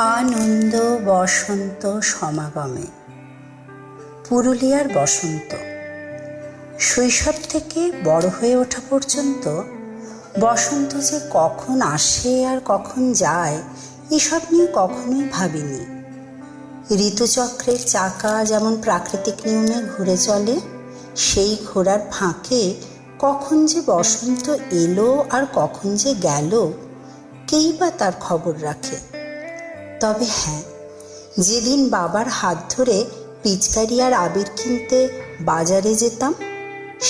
আনন্দ বসন্ত সমাগমে। পুরুলিয়ার বসন্ত। শৈশব থেকে বড় হয়ে ওঠা পর্যন্ত বসন্ত যে কখন আসে আর কখন যায় এসব নিয়ে কখনোই ভাবিনি। ঋতুচক্রের চাকা যেমন প্রাকৃতিক নিয়মে ঘুরে চলে, সেই ঘোরার ফাঁকে কখন যে বসন্ত এলো আর কখন যে গেল কেই বা তার খবর রাখে। তবে হ্যাঁ, যেদিন বাবার হাত ধরে পিচকারি আর আবির কিনতে বাজারে যেতাম,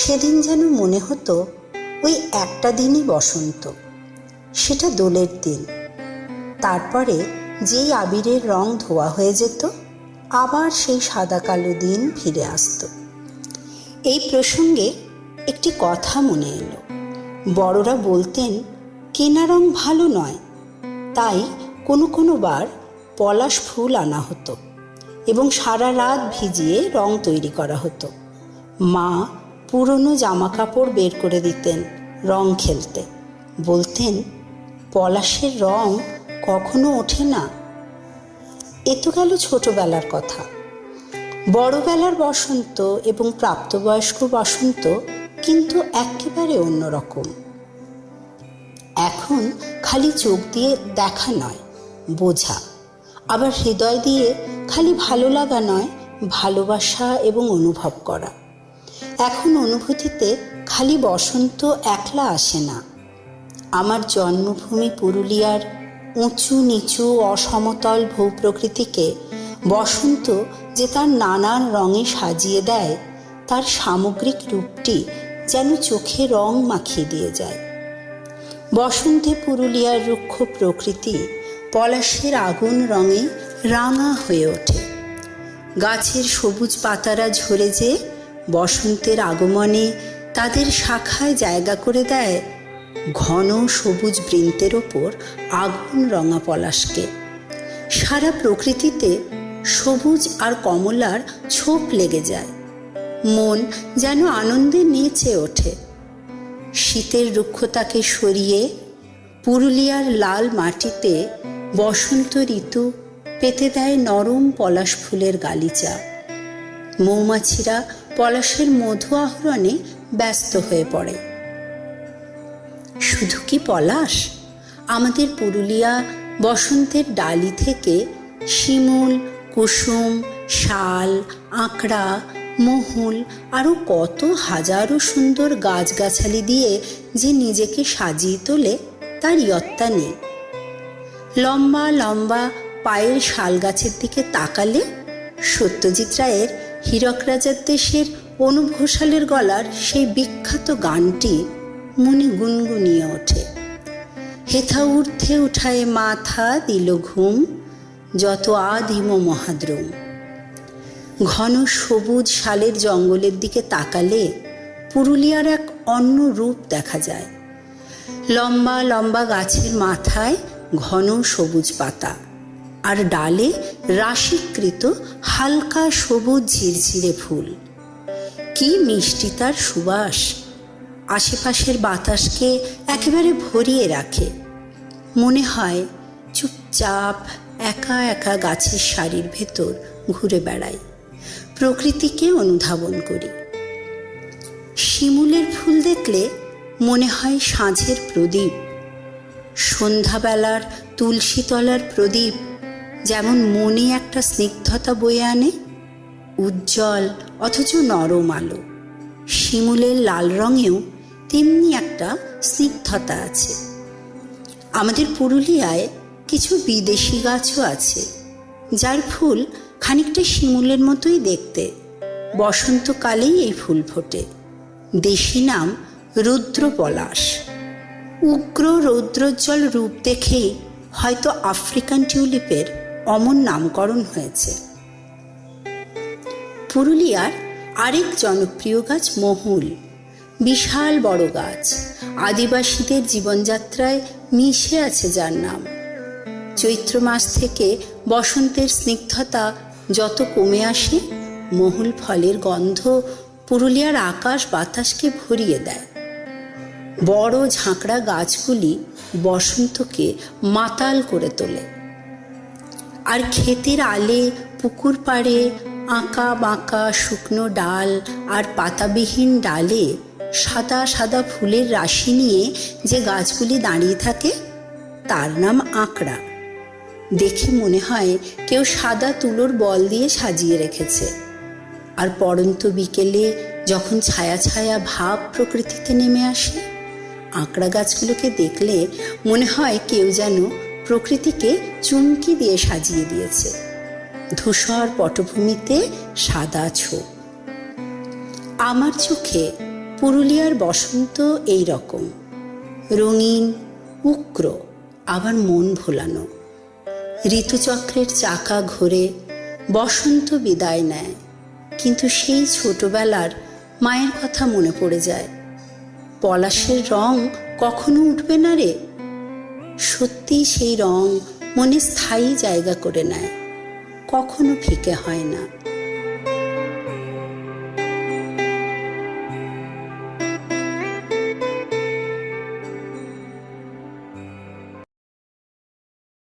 সেদিন যেন মনে হতো ওই একটা দিনই বসন্ত, সেটা দোলের দিন। তারপরে যেই আবিরের রং ধোয়া হয়ে যেত, আবার সেই সাদা কালো দিন ফিরে আসতো। এই প্রসঙ্গে একটি কথা মনে এলো। বড়রা বলতেন কেনা রং ভালো নয়, তাই কোনো বার পলাশ ফুল আনা হতো এবং সারা রাত ভিজিয়ে রং তৈরি করা হতো। মা পুরনো জামা কাপড় বের করে দিতেন রং খেলতে, বলতেন পলাশের রং কখনো ওঠে না। এ তো গেল ছোটবেলার কথা। বড়বেলার বসন্ত এবং প্রাপ্তবয়স্ক বসন্ত কিন্তু একেবারে অন্যরকম। এখন খালি চোখ দিয়ে দেখা নয়, বোঝা, আবার হৃদয় দিয়ে খালি ভালো লাগা নয়, ভালোবাসা এবং অনুভব করা। এখন অনুভূতিতে খালি বসন্ত একলা আসে না। আমার জন্মভূমি পুরুলিয়ার উঁচু নিচু অসমতল ভূপ্রকৃতিকে বসন্ত যে তার নানান রঙে সাজিয়ে দেয়, তার সামগ্রিক রূপটি যেন চোখে রং মাখিয়ে দিয়ে যায়। বসন্তে পুরুলিয়ার রুক্ষ প্রকৃতি পলাশের আগুন রঙে রাঙা হয়ে ওঠে। গাছের সবুজ পাতারা ঝরে যে বসন্তের আগমনে তাদের শাখায় জায়গা করে দেয় ঘন সবুজ বৃন্তের ওপর আগুন রঙা পলাশকে। সারা প্রকৃতিতে সবুজ আর কমলার ছোপ লেগে যায়, মন যেন আনন্দে নেচে ওঠে। শীতের রুক্ষতাকে সরিয়ে পুরুলিয়ার লাল মাটিতে বসন্ত ঋতু পেতে দেয় নরম পলাশ ফুলের গালিচা। মৌমাছিরা পলাশের মধু আহরণে ব্যস্ত হয়ে পড়ে। শুধু কি পলাশ, আমাদের পুরুলিয়া বসন্তের ডালি থেকে শিমুল, কুসুম, শাল, আঁকড়া, মহুল আরও কত হাজারো সুন্দর গাছগাছালি দিয়ে যে নিজেকে সাজিয়ে তোলে তার ইয়ত্তা নেই। লম্বা লম্বা পায়ের শাল গাছের দিকে তাকালে সত্যজিৎ রায়ের হীরক রাজার দেশের অনুপ ঘোষালের গলার সেই বিখ্যাত গানটি মনে গুনগুনিয়ে ওঠে। হেথা ঊর্ধ্বে উঠায় মাথা দিল ঘুম, যত আদিম মহাদ্রুম। ঘন সবুজ শালের জঙ্গলের দিকে তাকালে পুরুলিয়ার এক অন্য রূপ দেখা যায়। লম্বা লম্বা গাছের মাথায় ঘন সবুজ পাতা, আর ডালে রাশিকৃত হালকা সবুজ ঝিরঝিরে ফুল। কি মিষ্টি তার সুবাস, আশেপাশের বাতাসকে একেবারে ভরিয়ে রাখে। মনে হয় চুপচাপ একা একা গাছের সারির ভেতর ঘুরে বেড়াই, প্রকৃতিকে অনুধাবন করি। শিমুলের ফুল দেখলে মনে হয় সাঁঝের প্রদীপ। সন্ধ্যাবেলার তুলসীতলার প্রদীপ যেমন মনে একটা স্নিগ্ধতা বয়ে আনে, উজ্জ্বল অথচ নরম আলো, শিমুলের লাল রঙেও তেমনি একটা স্নিগ্ধতা আছে। আমাদের পুরুলিয়ায় কিছু বিদেশি গাছও আছে, যার ফুল খানিকটা শিমুলের মতোই দেখতে। বসন্তকালেই এই ফুল ফোটে। দেশি নাম রুদ্র পলাশ। উগ্র রৌদ্রোজ্জ্বল রূপ দেখেই হয়তো আফ্রিকান টিউলিপের অমন নামকরণ হয়েছে। পুরুলিয়ার আরেক জনপ্রিয় গাছ মহুল। বিশাল বড় গাছ, আদিবাসীদের জীবনযাত্রায় মিশে আছে যার নাম। চৈত্র মাস থেকে বসন্তের স্নিগ্ধতা যত কমে আসে, মহুল ফলের গন্ধ পুরুলিয়ার আকাশ বাতাসকে ভরিয়ে দেয়। বড় ঝাঁকড়া গাছগুলি বসন্তকে মাতাল করে তোলে। আর ক্ষেতের আলে পুকুর পাড়ে আঁকা বাঁকা শুকনো ডাল আর পাতাবিহীন ডালে সাদা সাদা ফুলের রাশি নিয়ে যে গাছগুলি দাঁড়িয়ে থাকে তার নাম আঁকড়া। দেখে মনে হয় কেউ সাদা তুলোর বল দিয়ে সাজিয়ে রেখেছে। আর পড়ন্ত বিকেলে যখন ছায়া ছায়া ভাব প্রকৃতিতে নেমে আসে, আঁকড়া গাছগুলোকে দেখলে মনে হয় কেউ যেন প্রকৃতিকে চুমকি দিয়ে সাজিয়ে দিয়েছে। ধূসর পটভূমিতে সাদা ছোপ। আমার চোখে পুরুলিয়ার বসন্ত এই রকম রঙিন, উগ্র, আবার মন ভোলানো। ঋতুচক্রের চাকা ঘোরে, বসন্ত বিদায় নেয়, কিন্তু সেই ছোটবেলার মায়ের কথা মনে পড়ে যায়। পলাশের রং কখনো উঠবে না রে। সত্যি সেই রং মনে স্থায়ী জায়গা করে নেয়, কখনো ফিকে হয় না।